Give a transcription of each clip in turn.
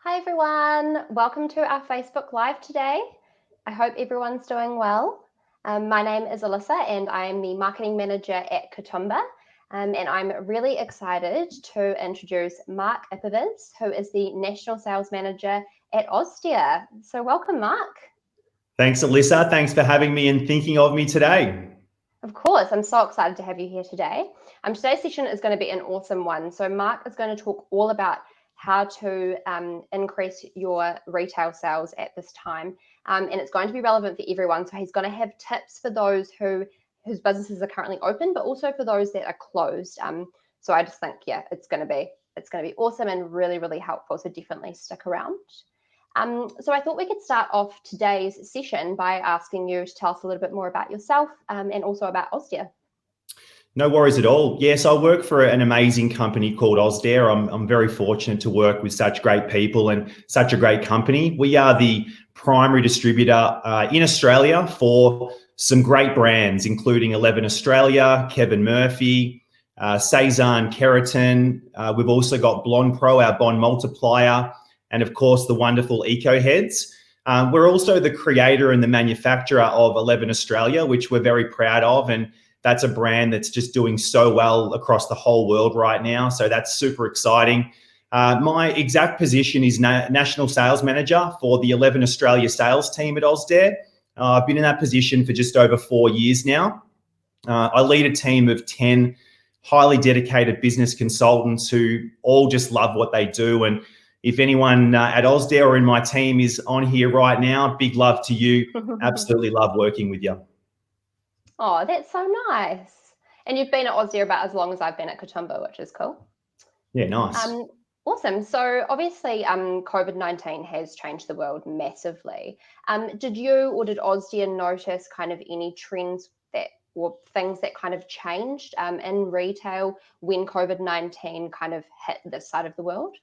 Hi everyone, welcome to our Facebook Live today. I hope everyone's doing well. My name is Alyssa and I am the Marketing Manager at Katoomba. And I'm really excited to introduce Mark Ipaviz, who is the National Sales Manager at Ozdare. So welcome, Mark. Thanks, Alyssa. Thanks for having me and thinking of me today. Of course, I'm so excited to have you here today. Today's session is going to be an awesome one. So Mark is going to talk all about how to increase your retail sales at this time. And it's going to be relevant for everyone. So he's going to have tips for those whose businesses are currently open, but also for those that are closed. So I just think, yeah, it's going to be awesome and really, really helpful. So definitely stick around. So I thought we could start off today's session by asking you to tell us a little bit more about yourself and also about Ozdare. No worries at all. Yes, I work for an amazing company called Ozdare. I'm very fortunate to work with such great people and such a great company. We are the primary distributor in Australia for some great brands, including 11 Australia, Kevin Murphy, Cezanne Keratin. We've also got Blonde Pro, our bond multiplier, and of course the wonderful Eco Heads. We're also the creator and the manufacturer of 11 Australia, which we're very proud of, and that's a brand that's just doing so well across the whole world right now. So that's super exciting. My exact position is National Sales Manager for the 11 Australia sales team at Ozdare. I've been in that position for just over 4 years now. I lead a team of 10 highly dedicated business consultants who all just love what they do. And if anyone at Ozdare or in my team is on here right now, big love to you. Absolutely love working with you. Oh, that's so nice. And you've been at Ozdare about as long as I've been at Katoomba, which is cool. Yeah, nice. Awesome. So obviously, COVID-19 has changed the world massively. Did you or did Ozdare notice kind of any trends or things that kind of changed in retail when COVID-19 kind of hit this side of the world?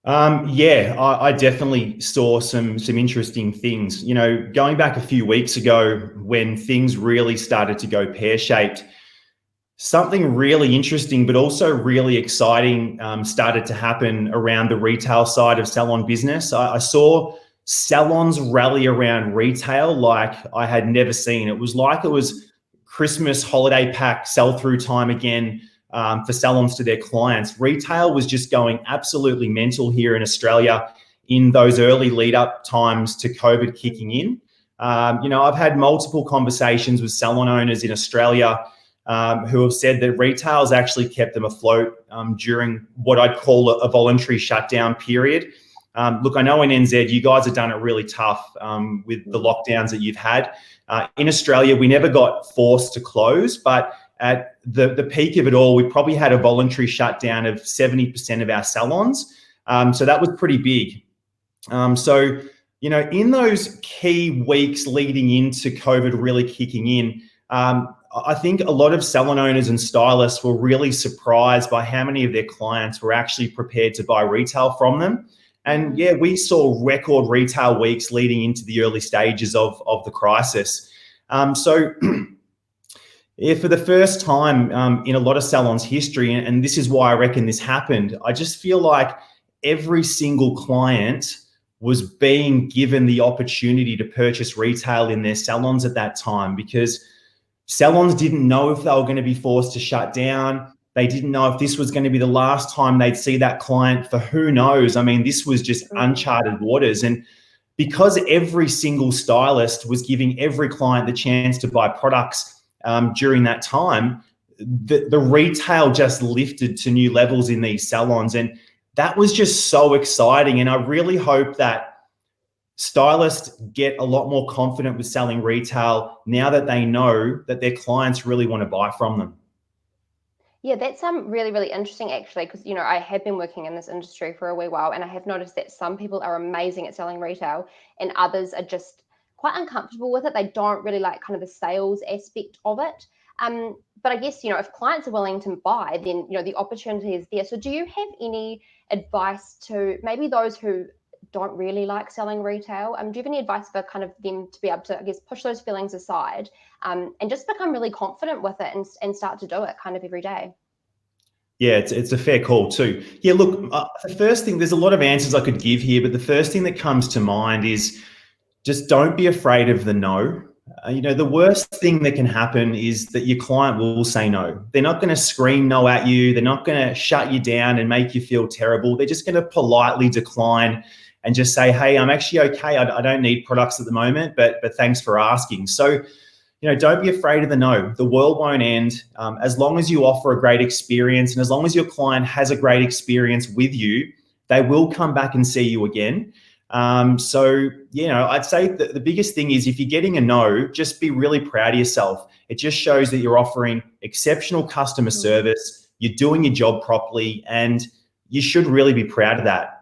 Yeah, I definitely saw some interesting things. You know, going back a few weeks ago when things really started to go pear-shaped, something really interesting but also really exciting started to happen around the retail side of salon business. I saw salons rally around retail like I had never seen. It was Christmas holiday pack sell-through time again. For salons to their clients. Retail was just going absolutely mental here in Australia in those early lead up times to COVID kicking in. I've had multiple conversations with salon owners in Australia who have said that retail has actually kept them afloat during what I'd call a voluntary shutdown period. Look, I know in NZ, you guys have done it really tough with the lockdowns that you've had. In Australia, we never got forced to close, but at the peak of it all, we probably had a voluntary shutdown of 70% of our salons. So that was pretty big. In those key weeks leading into COVID really kicking in, I think a lot of salon owners and stylists were really surprised by how many of their clients were actually prepared to buy retail from them. And yeah, we saw record retail weeks leading into the early stages of the crisis. Yeah, for the first time in a lot of salons' history, and this is why I reckon this happened, I just feel like every single client was being given the opportunity to purchase retail in their salons at that time because salons didn't know if they were going to be forced to shut down. They didn't know if this was going to be the last time they'd see that client for who knows. I mean, this was just uncharted waters. And because every single stylist was giving every client the chance to buy products during that time, the retail just lifted to new levels in these salons. And that was just so exciting. And I really hope that stylists get a lot more confident with selling retail now that they know that their clients really want to buy from them. Yeah, that's really, really interesting actually, because I have been working in this industry for a wee while, and I have noticed that some people are amazing at selling retail, and others are just quite uncomfortable with it. They don't really like kind of the sales aspect of it. But I guess if clients are willing to buy, then the opportunity is there. So, do you have any advice to maybe those who don't really like selling retail? Do you have any advice for kind of them to be able to, I guess, push those feelings aside and just become really confident with it and start to do it kind of every day? Yeah, it's a fair call too. Yeah, look, the first thing, there's a lot of answers I could give here, but the first thing that comes to mind is just don't be afraid of the no. The worst thing that can happen is that your client will say no. They're not going to scream no at you. They're not going to shut you down and make you feel terrible. They're just going to politely decline and just say, hey, I'm actually okay. I don't need products at the moment, but thanks for asking. So, don't be afraid of the no. The world won't end. As long as you offer a great experience and as long as your client has a great experience with you, they will come back and see you again. So, I'd say that the biggest thing is if you're getting a no, just be really proud of yourself. It just shows that you're offering exceptional customer service, you're doing your job properly, and you should really be proud of that.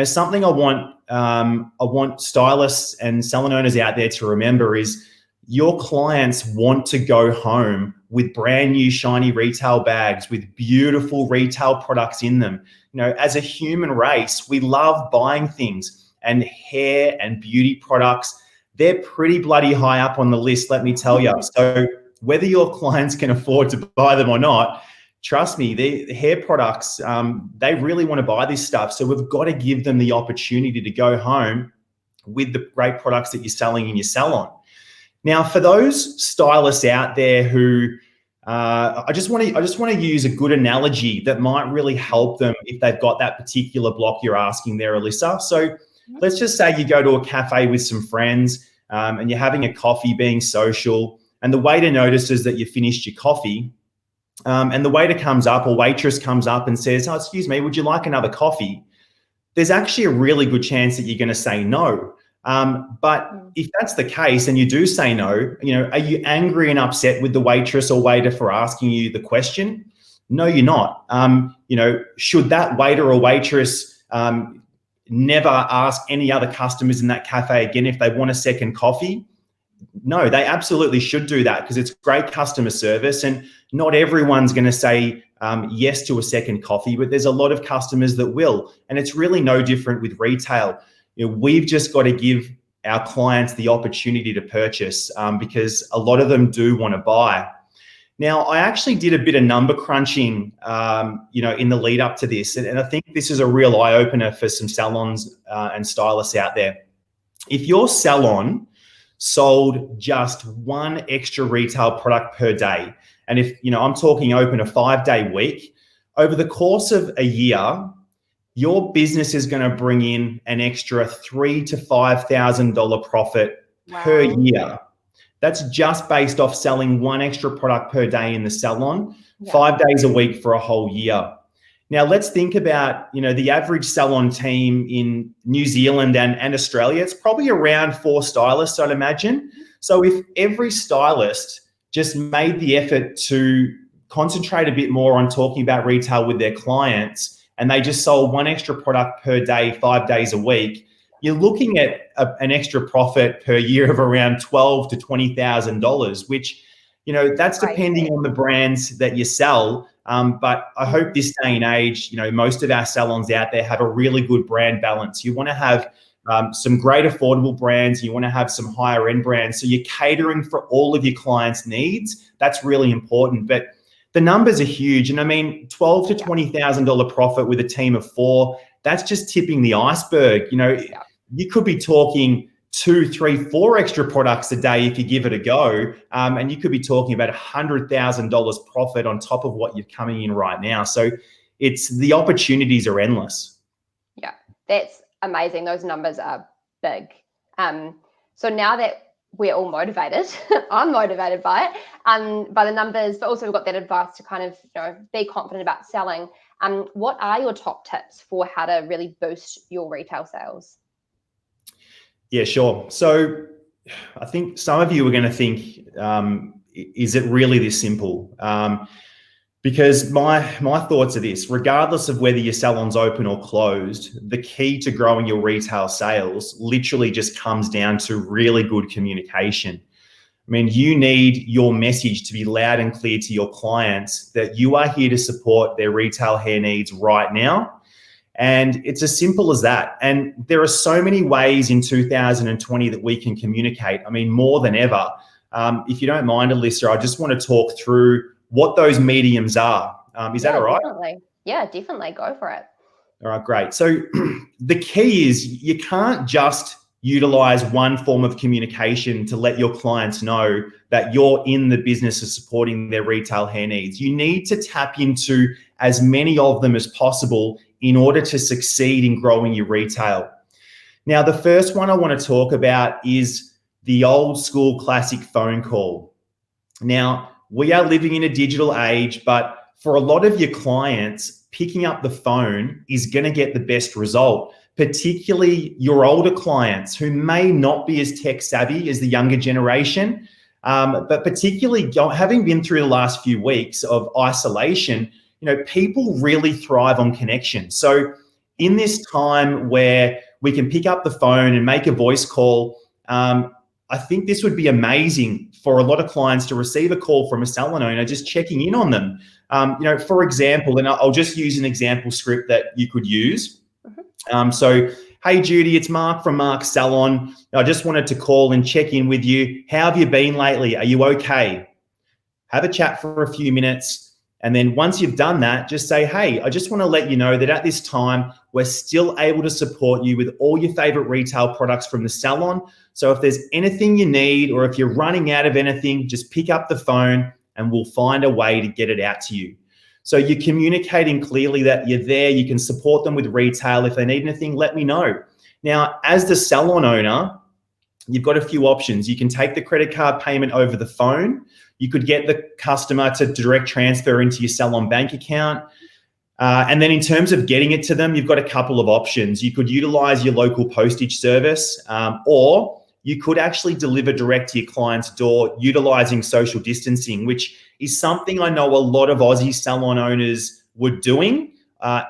Something I want stylists and salon owners out there to remember is your clients want to go home with brand new shiny retail bags with beautiful retail products in them. As a human race, we love buying things, and hair and beauty products, they're pretty bloody high up on the list, let me tell you. So whether your clients can afford to buy them or not, trust me, the hair products, they really want to buy this stuff. So we've got to give them the opportunity to go home with the great products that you're selling in your salon. Now, for those stylists out there who, I just want to use a good analogy that might really help them if they've got that particular block you're asking there, Alyssa. So let's just say you go to a cafe with some friends and you're having a coffee, being social, and the waiter notices that you finished your coffee, and the waiter comes up or waitress comes up and says, oh, excuse me, would you like another coffee? There's actually a really good chance that you're going to say no. But if that's the case and you do say no, are you angry and upset with the waitress or waiter for asking you the question? No, you're not. Should that waiter or waitress never ask any other customers in that cafe again if they want a second coffee? No, they absolutely should do that because it's great customer service, and not everyone's going to say yes to a second coffee, but there's a lot of customers that will. And it's really no different with retail. We've just got to give our clients the opportunity to purchase because a lot of them do want to buy. Now, I actually did a bit of number crunching, in the lead up to this, and I think this is a real eye opener for some salons and stylists out there. If your salon sold just one extra retail product per day, and if I'm talking open a 5-day week, over the course of a year, your business is going to bring in an extra $3,000 to $5,000 profit per year. That's just based off selling one extra product per day in the salon, 5 days a week for a whole year. Now, let's think about, the average salon team in New Zealand and Australia. It's probably around 4 stylists, I'd imagine. So if every stylist just made the effort to concentrate a bit more on talking about retail with their clients, and they just sold one extra product per day, 5 days a week, you're looking at an extra profit per year of around $12,000 to $20,000, which, that's depending on the brands that you sell. But I hope this day and age, most of our salons out there have a really good brand balance. You want to have some great affordable brands. You want to have some higher end brands. So you're catering for all of your clients' needs. That's really important. But the numbers are huge. And I mean, $12,000 to $20,000 profit with a team of 4, that's just tipping the iceberg. You could be talking 2, 3, 4 extra products a day if you give it a go. And you could be talking about $100,000 profit on top of what you're coming in right now. So the opportunities are endless. Yeah, that's amazing. Those numbers are big. So now that we're all motivated, I'm motivated by it, by the numbers, but also we've got that advice to kind of, be confident about selling. What are your top tips for how to really boost your retail sales? Yeah, sure. So I think some of you are going to think, is it really this simple? Because my thoughts are this: regardless of whether your salon's open or closed, the key to growing your retail sales literally just comes down to really good communication. I mean, you need your message to be loud and clear to your clients that you are here to support their retail hair needs right now. And it's as simple as that. And there are so many ways in 2020 that we can communicate. I mean, more than ever. If you don't mind, Alyssa, I just want to talk through what those mediums are. Is that all right? Definitely. Yeah, definitely go for it. All right, great. So the key is you can't just utilize one form of communication to let your clients know that you're in the business of supporting their retail hair needs. You need to tap into as many of them as possible in order to succeed in growing your retail. Now, the first one I want to talk about is the old school classic phone call. Now, we are living in a digital age, but for a lot of your clients, picking up the phone is going to get the best result, particularly your older clients who may not be as tech savvy as the younger generation. But particularly having been through the last few weeks of isolation, people really thrive on connection. So in this time where we can pick up the phone and make a voice call, I think this would be amazing for a lot of clients to receive a call from a salon owner just checking in on them. For example, and I'll just use an example script that you could use. So, hey, Judy, it's Mark from Mark's Salon. I just wanted to call and check in with you. How have you been lately? Are you okay? Have a chat for a few minutes. And then once you've done that, just say, hey, I just want to let you know that at this time, we're still able to support you with all your favorite retail products from the salon. So if there's anything you need, or if you're running out of anything, just pick up the phone and we'll find a way to get it out to you. So you're communicating clearly that you're there, you can support them with retail. If they need anything, let me know. Now, as the salon owner, you've got a few options. You can take the credit card payment over the phone. You could get the customer to direct transfer into your salon bank account. And then in terms of getting it to them, you've got a couple of options. You could utilize your local postage service, or you could actually deliver direct to your client's door utilizing social distancing, which is something I know a lot of Aussie salon owners were doing.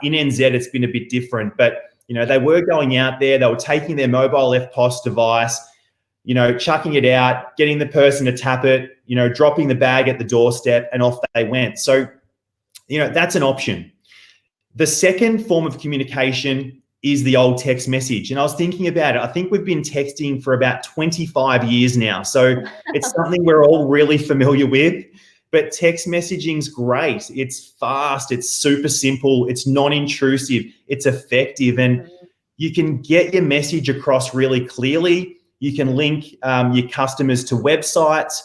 In NZ, it's been a bit different, but they were going out there, they were taking their mobile EFTPOS device, chucking it out, getting the person to tap it, dropping the bag at the doorstep, and off they went. So, that's an option. The second form of communication is the old text message. And I was thinking about it. I think we've been texting for about 25 years now. So it's something we're all really familiar with. But text messaging's great. It's fast. It's super simple. It's non-intrusive. It's effective. And you can get your message across really clearly. You can link your customers to websites.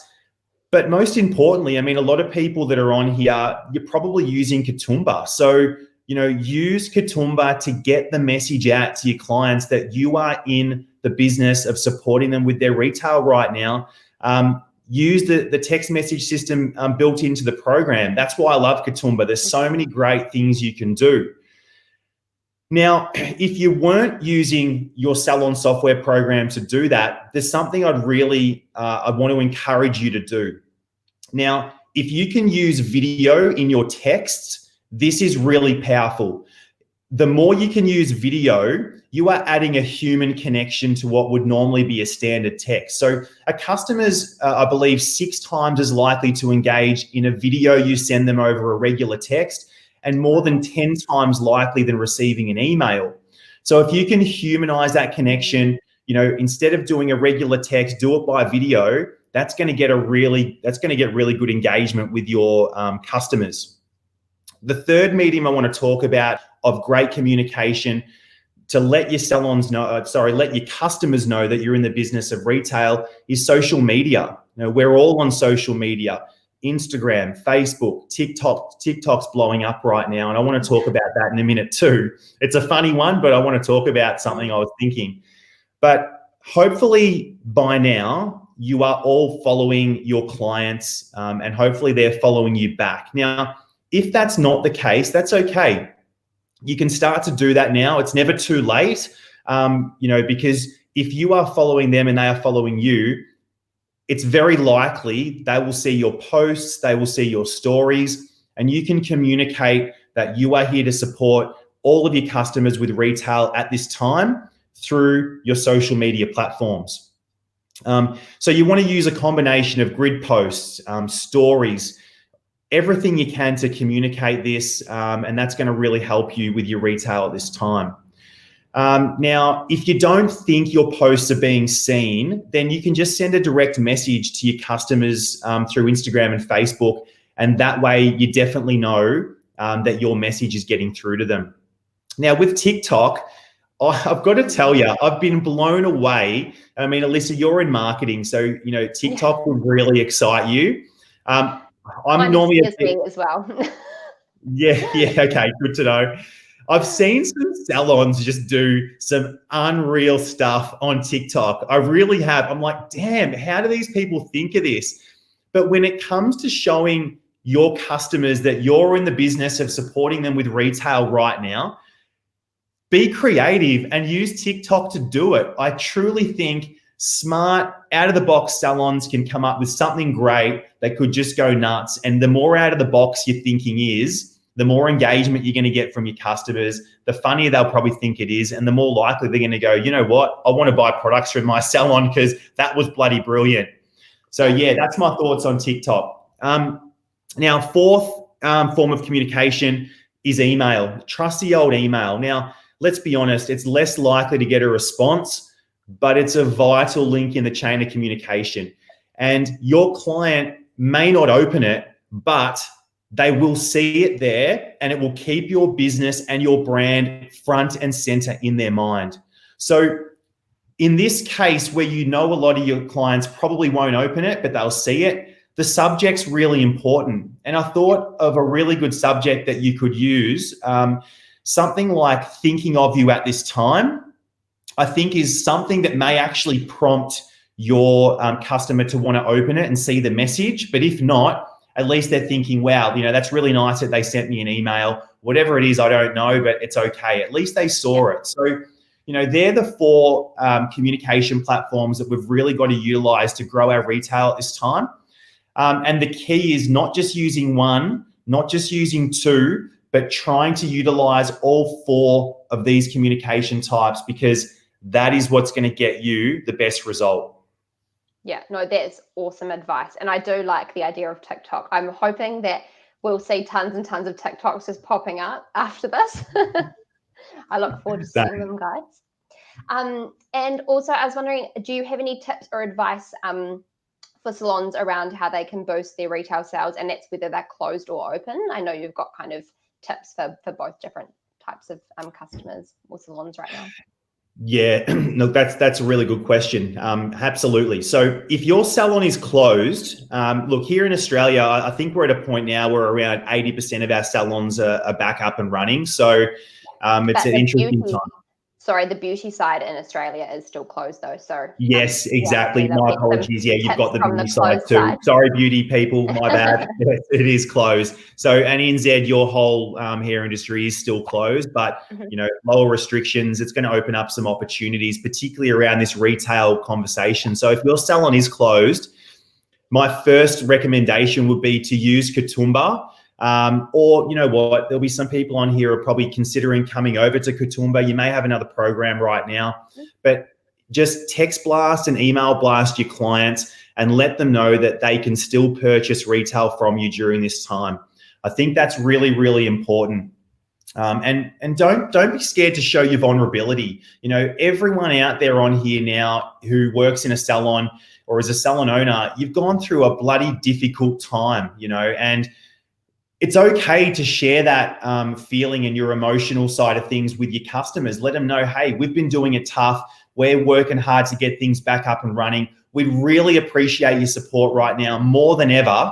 But most importantly, a lot of people that are on here, you're probably using Katoomba. So, use Katoomba to get the message out to your clients that you are in the business of supporting them with their retail right now. Use the text message system built into the program. That's why I love Katoomba. There's so many great things you can do. Now, if you weren't using your salon software program to do that, there's something I'd want to encourage you to do. Now, if you can use video in your texts, this is really powerful. The more you can use video, you are adding a human connection to what would normally be a standard text. So a customer's, I believe, 6 times as likely to engage in a video you send them over a regular text, and more than 10 times likely than receiving an email. So if you can humanize that connection, instead of doing a regular text, do it by video, that's going to get really good engagement with your customers. The third medium I want to talk about of great communication to let your let your customers know that you're in the business of retail is social media. We're all on social media. Instagram, Facebook, TikTok's blowing up right now. And I want to talk about that in a minute too. It's a funny one, but I want to talk about something I was thinking. But hopefully by now you are all following your clients and hopefully they're following you back. Now, if that's not the case, that's okay. You can start to do that now. It's never too late, because if you are following them and they are following you, it's very likely they will see your posts, they will see your stories, and you can communicate that you are here to support all of your customers with retail at this time through your social media platforms. So you want to use a combination of grid posts, stories, everything you can to communicate this, and that's going to really help you with your retail at this time. Now, if you don't think your posts are being seen, then you can just send a direct message to your customers through Instagram and Facebook, and that way you definitely know that your message is getting through to them. Now, with TikTok, I've got to tell you, I've been blown away. I mean, Alyssa, you're in marketing, so TikTok would really excite you. I'm normally a bit, as well. yeah, okay, good to know. I've seen some salons just do some unreal stuff on TikTok. I really have. I'm like, damn, how do these people think of this? But when it comes to showing your customers that you're in the business of supporting them with retail right now, be creative and use TikTok to do it. I truly think smart, out-of-the-box salons can come up with something great that could just go nuts. And the more out-of-the-box your thinking is, the more engagement you're going to get from your customers, the funnier they'll probably think it is, and the more likely they're going to go, you know what, I want to buy products from my salon because that was bloody brilliant. So yeah, that's my thoughts on TikTok. Now, fourth form of communication is email. Trusty old email. Now, let's be honest, it's less likely to get a response, but it's a vital link in the chain of communication. And your client may not open it, but they will see it there, and it will keep your business and your brand front and center in their mind. So in this case, where a lot of your clients probably won't open it, but they'll see it, the subject's really important. And I thought of a really good subject that you could use, something like thinking of you at this time, I think is something that may actually prompt your customer to want to open it and see the message. But if not, at least they're thinking, wow, that's really nice that they sent me an email. Whatever it is, I don't know, but it's okay. At least they saw it. So, they're the four communication platforms that we've really got to utilize to grow our retail at this time. And the key is not just using one, not just using two, but trying to utilize all four of these communication types, because that is what's going to get you the best result. Yeah, no, that's awesome advice. And I do like the idea of TikTok. I'm hoping that we'll see tons and tons of TikToks just popping up after this. I look forward to seeing them, guys. And also, I was wondering, do you have any tips or advice for salons around how they can boost their retail sales, and that's whether they're closed or open? I know you've got kind of tips for both different types of customers or salons right now. Yeah, no, that's a really good question. Absolutely. So if your salon is closed, look, here in Australia, I think we're at a point now where around 80% of our salons are back up and running. So it's an interesting time. Sorry, the beauty side in Australia is still closed though. So yes, exactly. Yeah, my apologies. Yeah, you've got the beauty side too. Side. Sorry, beauty people, my bad. Yes, it is closed. So, and NZ, your whole hair industry is still closed, but lower restrictions. It's going to open up some opportunities, particularly around this retail conversation. So, if your salon is closed, my first recommendation would be to use Katoomba. Or you know what, there'll be some people on here who are probably considering coming over to Katoomba. You may have another program right now, but just text blast and email blast your clients and let them know that they can still purchase retail from you during this time. I think that's really, really important. And don't be scared to show your vulnerability. Everyone out there on here now who works in a salon or is a salon owner, you've gone through a bloody difficult time, and it's okay to share that feeling and your emotional side of things with your customers. Let them know, hey, we've been doing it tough. We're working hard to get things back up and running. We really appreciate your support right now more than ever.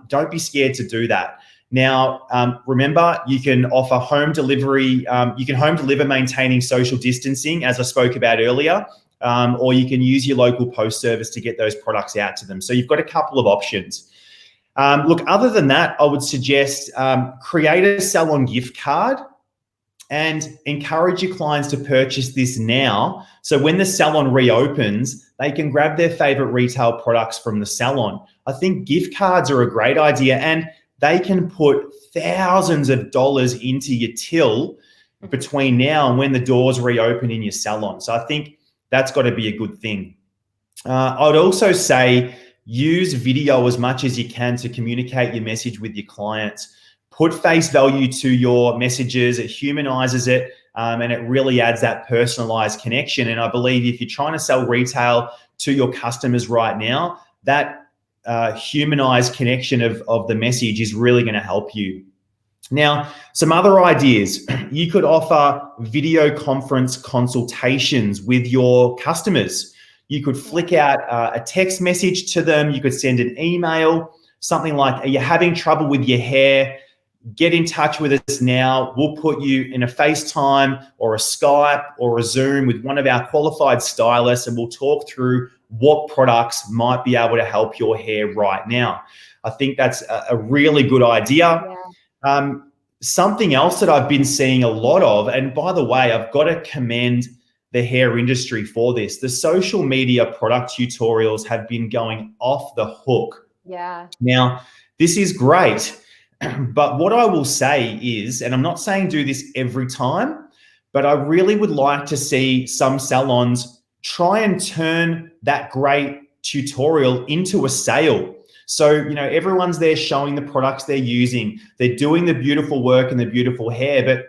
Don't be scared to do that. Now, remember, you can offer home delivery. You can home deliver maintaining social distancing, as I spoke about earlier, or you can use your local post service to get those products out to them. So you've got a couple of options. Look, other than that, I would suggest create a salon gift card and encourage your clients to purchase this now. So when the salon reopens, they can grab their favorite retail products from the salon. I think gift cards are a great idea, and they can put thousands of dollars into your till between now and when the doors reopen in your salon. So I think that's got to be a good thing. I would also say, use video as much as you can to communicate your message with your clients. Put face value to your messages. It humanizes it, and it really adds that personalized connection. And I believe if you're trying to sell retail to your customers right now, that humanized connection of the message is really going to help you. Now, some other ideas. You could offer video conference consultations with your customers. You could flick out a text message to them. You could send an email, something like, are you having trouble with your hair? Get in touch with us now. We'll put you in a FaceTime or a Skype or a Zoom with one of our qualified stylists, and we'll talk through what products might be able to help your hair right now. I think that's a really good idea. Something else that I've been seeing a lot of, and by the way, I've got to commend the hair industry for this. The social media product tutorials have been going off the hook. Yeah. Now, this is great, but what I will say is, and I'm not saying do this every time, but I really would like to see some salons try and turn that great tutorial into a sale. So, you know, everyone's there showing the products they're using. They're doing the beautiful work and the beautiful hair, but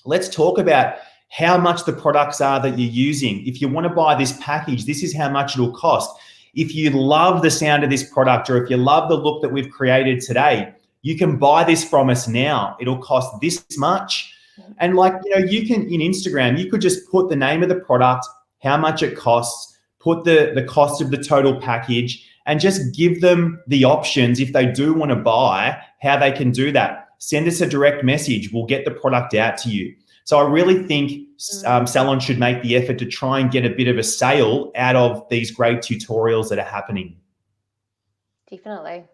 let's talk about how much the products are that you're using. If you want to buy this package, this is how much it'll cost. If you love the sound of this product, or if you love the look that we've created today, you can buy this from us now. It'll cost this much. And like, you know, you can, in Instagram, you could just put the name of the product, how much it costs, put the cost of the total package, and just give them the options if they do want to buy, how they can do that. Send us a direct message. We'll get the product out to you. So I really think salons should make the effort to try and get a bit of a sale out of these great tutorials that are happening. Definitely.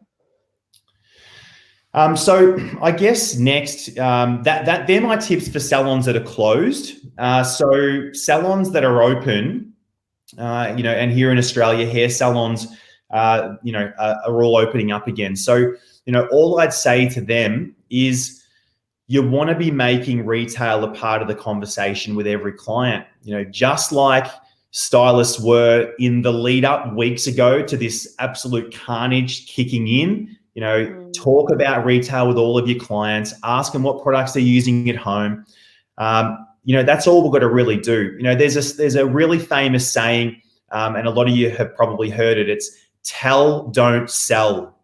So I guess next, they're my tips for salons that are closed. So salons that are open, you know, and here in Australia, hair salons, you know, are all opening up again. So, you know, all I'd say to them is you want to be making retail a part of the conversation with every client. You know, just like stylists were in the lead up weeks ago to this absolute carnage kicking in, you know, talk about retail with all of your clients, ask them what products they're using at home. You know, that's all we've got to really do. You know, there's a really famous saying, and a lot of you have probably heard it. It's tell, don't sell.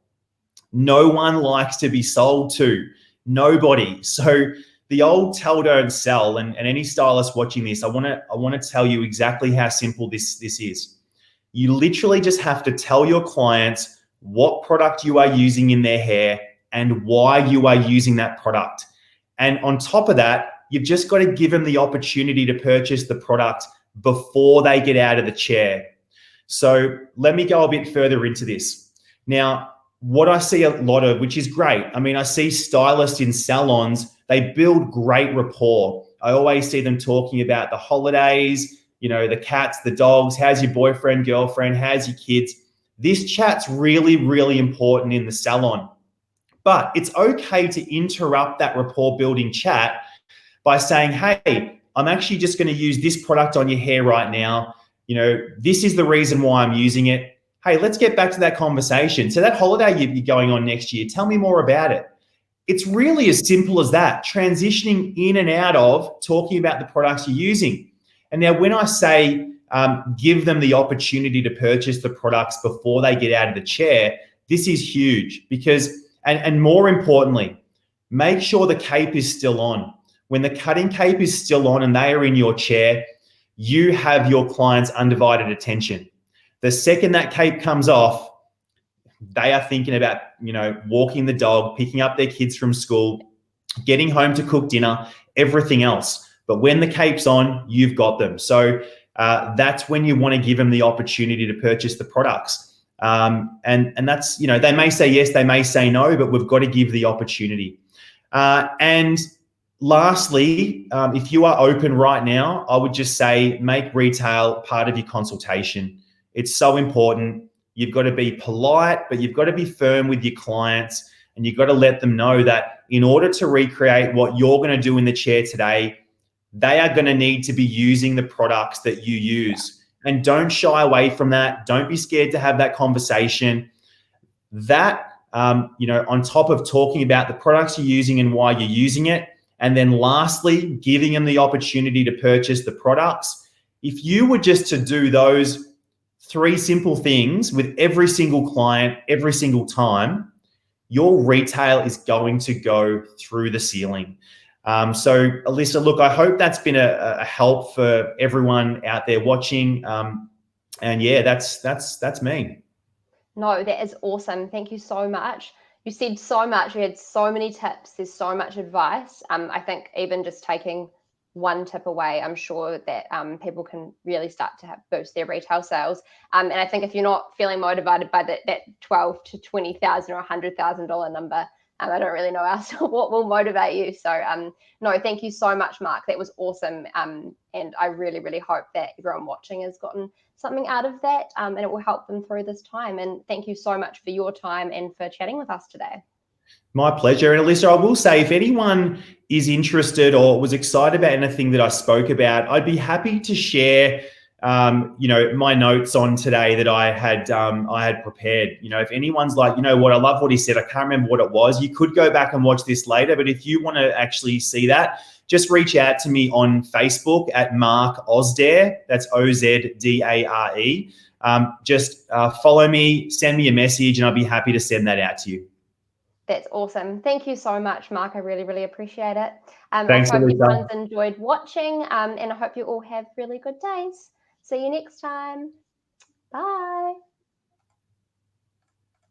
No one likes to be sold to. Nobody. So the old tell, don't sell, and any stylist watching this, I want to tell you exactly how simple this is. You literally just have to tell your clients what product you are using in their hair and why you are using that product. And on top of that, you've just got to give them the opportunity to purchase the product before they get out of the chair. So let me go a bit further into this. Now, what I see a lot of, which is great, I mean, I see stylists in salons, they build great rapport. I always see them talking about the holidays, you know, the cats, the dogs, how's your boyfriend, girlfriend, how's your kids? This chat's really, really important in the salon. But it's okay to interrupt that rapport building chat by saying, hey, I'm actually just going to use this product on your hair right now. You know, this is the reason why I'm using it. Hey, let's get back to that conversation. So that holiday you're going on next year, tell me more about it. It's really as simple as that, transitioning in and out of talking about the products you're using. And now when I say give them the opportunity to purchase the products before they get out of the chair, this is huge because, and more importantly, make sure the cape is still on. When the cutting cape is still on and they are in your chair, you have your client's undivided attention. The second that cape comes off, they are thinking about, you know, walking the dog, picking up their kids from school, getting home to cook dinner, everything else. But when the cape's on, you've got them. So that's when you want to give them the opportunity to purchase the products. And that's, you know, they may say yes, they may say no, but we've got to give the opportunity. And lastly, if you are open right now, I would just say make retail part of your consultation. It's so important. You've got to be polite, but you've got to be firm with your clients, and you've got to let them know that in order to recreate what you're going to do in the chair today, they are going to need to be using the products that you use. And don't shy away from that. Don't be scared to have that conversation. That, you know, on top of talking about the products you're using and why you're using it, and then lastly, giving them the opportunity to purchase the products. If you were just to do those 3 simple things with every single client, every single time, your retail is going to go through the ceiling. So Alyssa, look, I hope that's been a help for everyone out there watching. And yeah, that's me. No, that is awesome. Thank you so much. You said so much. You had so many tips. There's so much advice. I think even just taking one tip away, I'm sure that people can really start to boost their retail sales. And I think if you're not feeling motivated by that 12 to 20,000 or $100,000 number, I don't really know else what will motivate you. So no, thank you so much, Mark. That was awesome. And I really, really hope that everyone watching has gotten something out of that, and it will help them through this time. And thank you so much for your time and for chatting with us today. My pleasure. And Alyssa, I will say, if anyone is interested or was excited about anything that I spoke about, I'd be happy to share, my notes on today that I had prepared. If anyone's like, you know what, I love what he said, I can't remember what it was. You could go back and watch this later, but if you want to actually see that, just reach out to me on Facebook at Mark Ozdare. That's Ozdare. Just follow me, send me a message, and I'll be happy to send that out to you. That's awesome. Thank you so much, Mark. I really, really appreciate it. Thanks, I hope Alyssa. everyone's enjoyed watching, and I hope you all have really good days. See you next time. Bye.